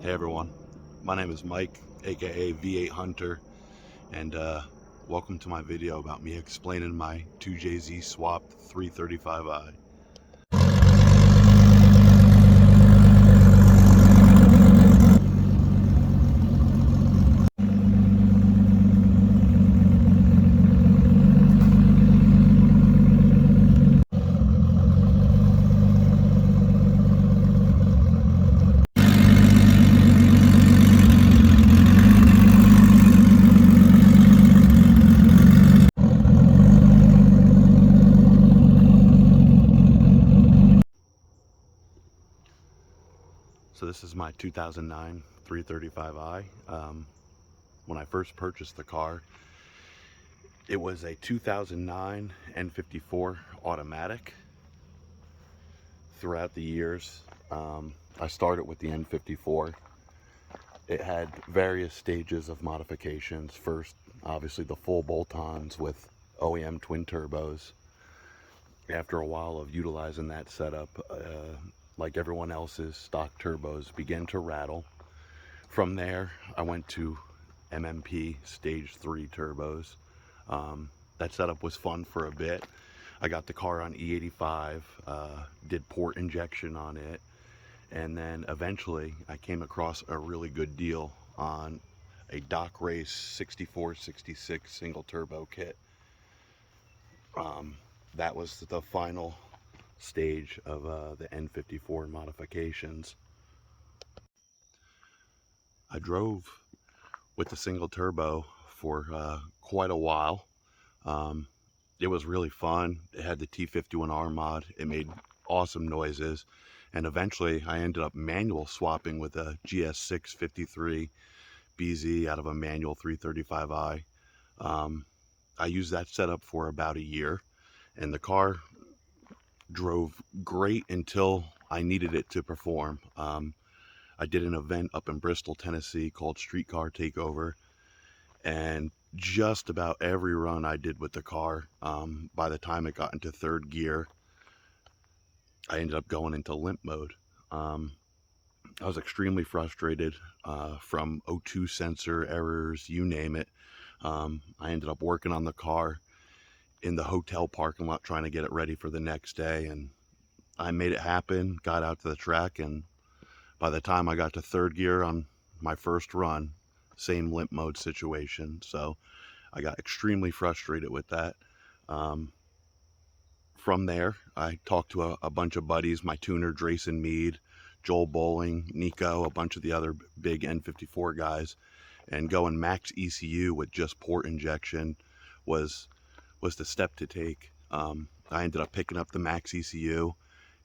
Hey everyone, my name is Mike, aka V8 Hunter, and welcome to my video about me explaining my 2JZ swapped 335i. So this is my 2009 335i. When I first purchased the car, it was a 2009 N54 automatic. Throughout the years, I started with the N54. It had various stages of modifications. First, obviously the full bolt-ons with OEM twin turbos. After a while of utilizing that setup, like everyone else's, stock turbos began to rattle. From there, I went to MMP stage 3 turbos. That setup was fun for a bit. I got the car on E85, did port injection on it, and then eventually I came across a really good deal on a Doc Race 6466 single turbo kit. That was the final stage of the N54 modifications. I drove with the single turbo for quite a while. It was really fun. It had the T51R mod. It made awesome noises. And eventually I ended up manual swapping with a GS653 BZ out of a manual 335i. I used that setup for about a year, and the car drove great until I needed it to perform. I did an event up in Bristol, Tennessee called Streetcar Takeover, and just about every run I did with the car, by the time it got into third gear, I ended up going into limp mode. I was extremely frustrated from O2 sensor errors, you name it. I ended up working on the car in the hotel parking lot trying to get it ready for the next day, and I made it happen, got out to the track, and by the time I got to third gear on my first run, same limp mode situation. So I got extremely frustrated with that. From there, I talked to a bunch of buddies, my tuner, Drayson Mead, Joel Bowling, Nico, a bunch of the other big N54 guys, and going max ECU with just port injection was the step to take. I ended up picking up the max ECU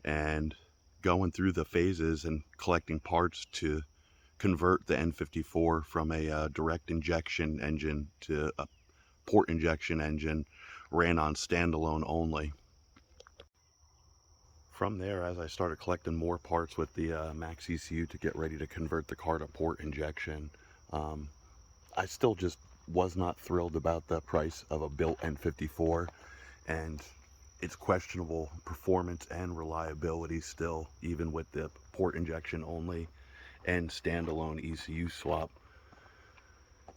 and going through the phases and collecting parts to convert the N54 from a direct injection engine to a port injection engine, ran on standalone only. From there, as I started collecting more parts with the max ECU to get ready to convert the car to port injection, I still just was not thrilled about the price of a built N54 and its questionable performance and reliability still, even with the port injection only and standalone ECU swap.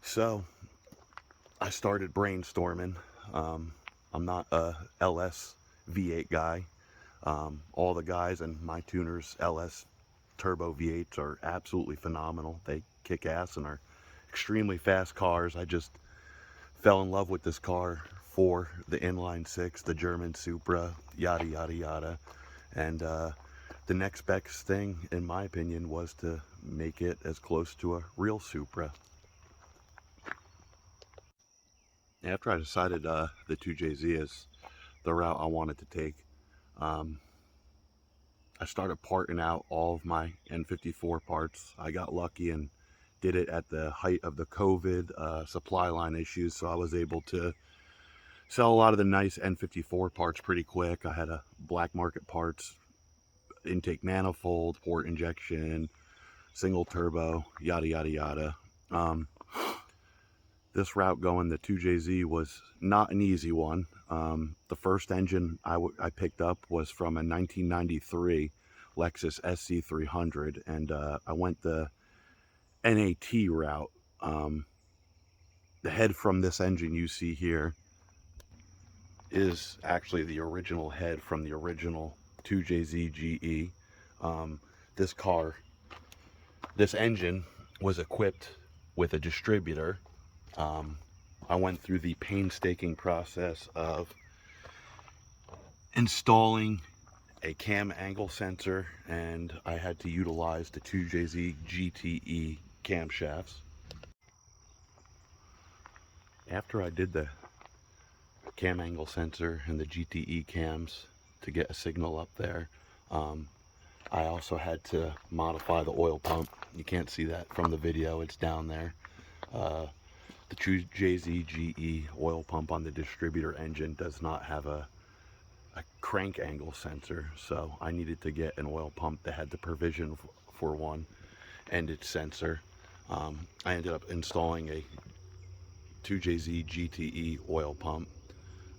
So I started brainstorming. I'm not a LS V8 guy. All the guys in my tuners LS turbo V8s are absolutely phenomenal. They kick ass and are extremely fast cars. I just fell in love with this car for the inline six, the German Supra, yada yada yada. And the next best thing, in my opinion, was to make it as close to a real Supra. After I decided the 2JZ is the route I wanted to take, I started parting out all of my N54 parts. I got lucky and did it at the height of the COVID supply line issues, so I was able to sell a lot of the nice N54 parts pretty quick. I had a black market parts, intake manifold, port injection, single turbo, yada yada yada. This route going the 2JZ was not an easy one. The first engine I picked up was from a 1993 Lexus SC300, and I went the NAT route. The head from this engine you see here is actually the original head from the original 2JZ GE. This engine was equipped with a distributor. I went through the painstaking process of installing a cam angle sensor, and I had to utilize the 2JZ GTE camshafts. After I did the cam angle sensor and the GTE cams to get a signal up there, I also had to modify the oil pump. You can't see that from the video, it's down there. The 2JZ GE oil pump on the distributor engine does not have a crank angle sensor, so I needed to get an oil pump that had the provision for one and its sensor. I ended up installing a 2JZ GTE oil pump.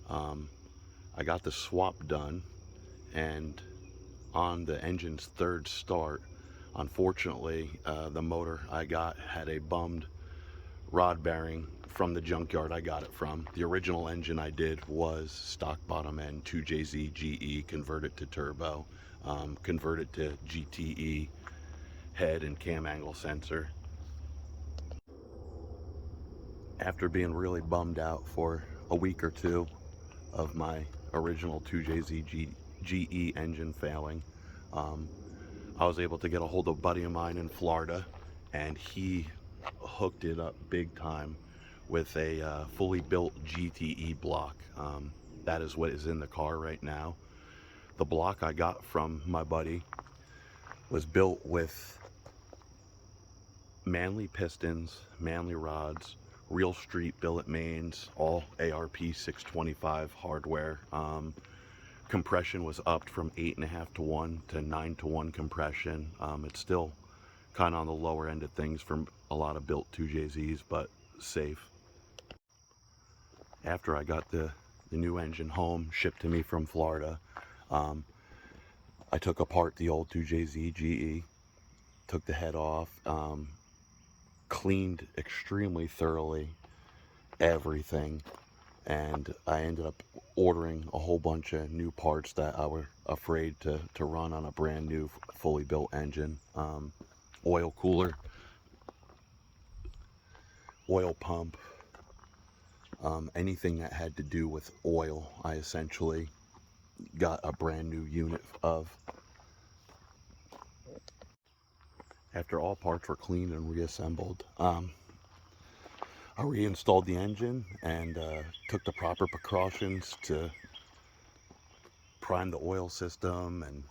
I got the swap done, and on the engine's third start, unfortunately, the motor I got had a bummed rod bearing from the junkyard I got it from. The original engine I did was stock bottom end 2JZ GE, converted to turbo, converted to GTE head and cam angle sensor. After being really bummed out for a week or two of my original 2JZ GE engine failing, I was able to get a hold of a buddy of mine in Florida, and he hooked it up big time with a fully built GTE block. That is what is in the car right now. The block I got from my buddy was built with Manley pistons, Manley rods, Real Street billet mains, all ARP 625 hardware. Compression was upped from 8.5 to 1 to 9 to 1 compression. It's still kind of on the lower end of things from a lot of built 2JZs, but safe. After I got the new engine home, shipped to me from Florida, I took apart the old 2JZ GE, took the head off, cleaned extremely thoroughly everything, and I ended up ordering a whole bunch of new parts that I were afraid to run on a brand new fully built engine. Oil cooler, oil pump, anything that had to do with oil, I essentially got a brand new unit of. After all parts were cleaned and reassembled, I reinstalled the engine and took the proper precautions to prime the oil system and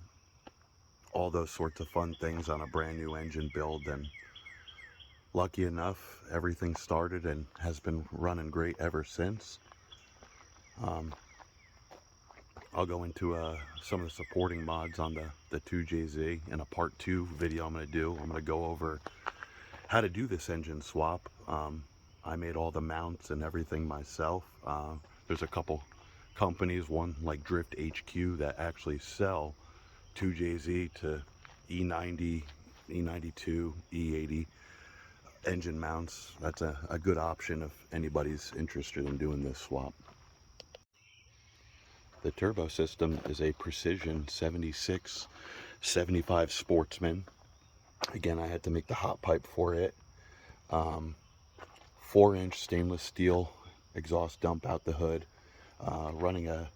all those sorts of fun things on a brand new engine build. And lucky enough, everything started and has been running great ever since. I'll go into some of the supporting mods on the 2JZ in a part 2 video I'm going to do. I'm going to go over how to do this engine swap. I made all the mounts and everything myself. There's a couple companies, one like Drift HQ, that actually sell 2JZ to E90, e92, E80 engine mounts. That's a good option if anybody's interested in doing this swap. The turbo system is a Precision 76-75 Sportsman. Again, I had to make the hot pipe for it. 4-inch stainless steel exhaust dump out the hood. Running a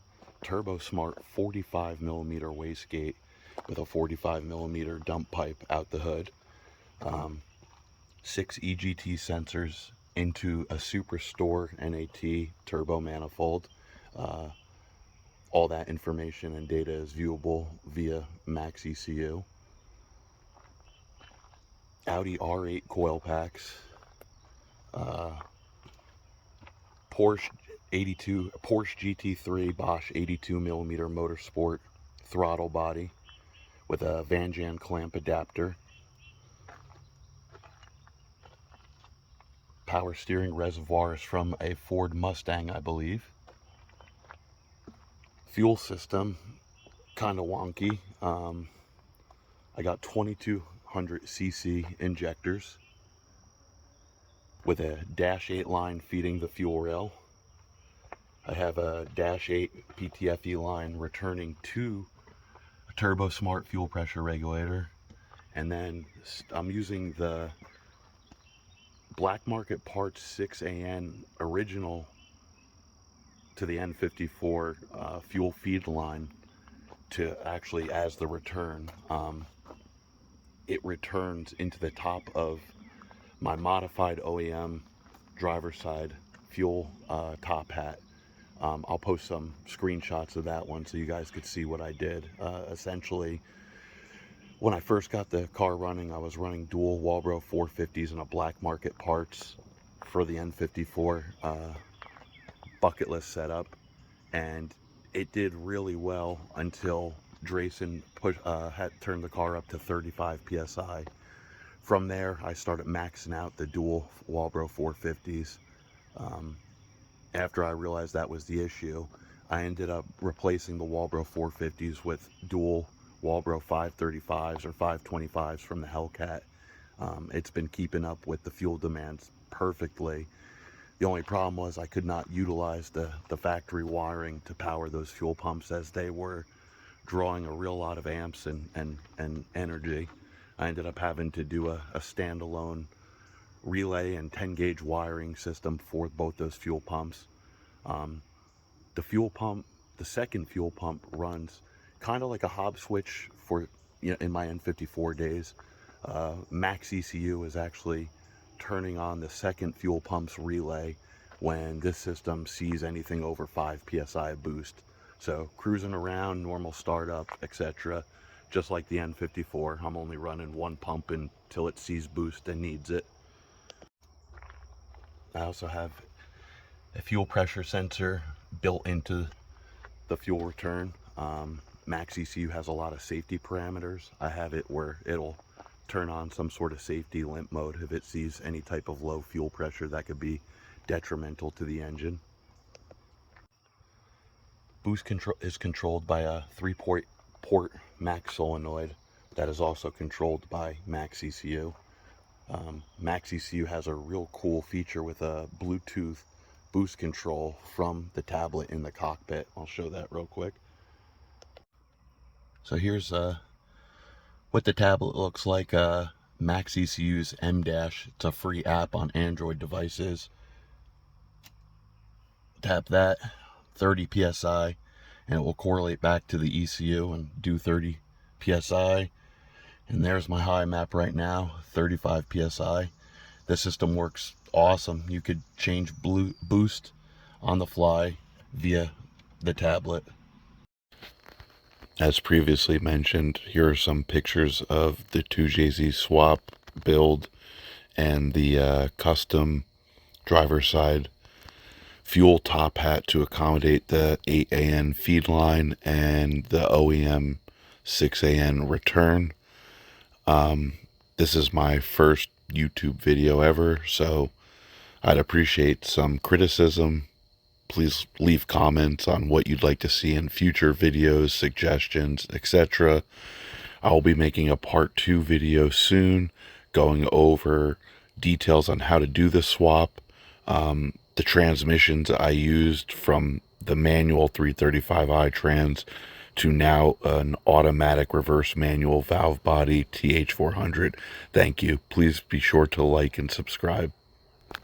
Turbo Smart 45mm wastegate with a 45mm dump pipe out the hood. 6 EGT sensors into a Superstore NAT turbo manifold. All that information and data is viewable via Max ECU. Audi R8 coil packs. Porsche GT3 Bosch 82mm Motorsport throttle body with a Van Jan clamp adapter. Power steering reservoir is from a Ford Mustang, I believe. Fuel system, kind of wonky. I got 2200cc injectors. with a dash 8 line feeding the fuel rail. I have a dash 8 PTFE line returning to a Turbo Smart fuel pressure regulator. And then I'm using the Black Market Parts 6AN original to the N54 fuel feed line to actually as the return. It returns into the top of my modified OEM driver side fuel top hat. I'll post some screenshots of that one so you guys could see what I did. Essentially, when I first got the car running, I was running dual Walbro 450s and a Black Market Parts for the N54 bucket list setup, and it did really well until Drayson had turned the car up to 35 psi. From there, I started maxing out the dual Walbro 450s. After I realized that was the issue, I ended up replacing the Walbro 450s with dual Walbro 535s or 525s from the Hellcat. It's been keeping up with the fuel demands perfectly. The only problem was I could not utilize the factory wiring to power those fuel pumps, as they were drawing a real lot of amps and energy. I ended up having to do a standalone relay and 10 gauge wiring system for both those fuel pumps. The fuel pump, the second fuel pump, runs kind of like a Hobb switch for, in my N54 days. Max ECU is actually turning on the second fuel pump's relay when this system sees anything over 5 psi boost. So cruising around, normal startup, etc. Just like the N54, I'm only running one pump until it sees boost and needs it. I also have a fuel pressure sensor built into the fuel return. Max ECU has a lot of safety parameters. I have it where it'll turn on some sort of safety limp mode if it sees any type of low fuel pressure that could be detrimental to the engine. Boost control is controlled by a 3-port Max solenoid that is also controlled by Max ECU. Max ECU has a real cool feature with a Bluetooth boost control from the tablet in the cockpit. I'll show that real quick. So here's what the tablet looks like. Max ECU's M-Dash. It's a free app on Android devices. Tap that, 30 psi, and it will correlate back to the ECU and do 30 psi. And there's my high map right now, 35 psi. The system works awesome. You could change boost on the fly via the tablet. As previously mentioned, here are some pictures of the 2JZ swap build and the custom driver side fuel top hat to accommodate the 8AN feed line and the OEM 6AN return. This is my first YouTube video ever, so I'd appreciate some criticism. Please leave comments on what you'd like to see in future videos, suggestions, etc. I will be making a part 2 video soon, going over details on how to do the swap, the transmissions I used from the manual 335i trans to now an automatic reverse manual valve body TH400. Thank you. Please be sure to like and subscribe.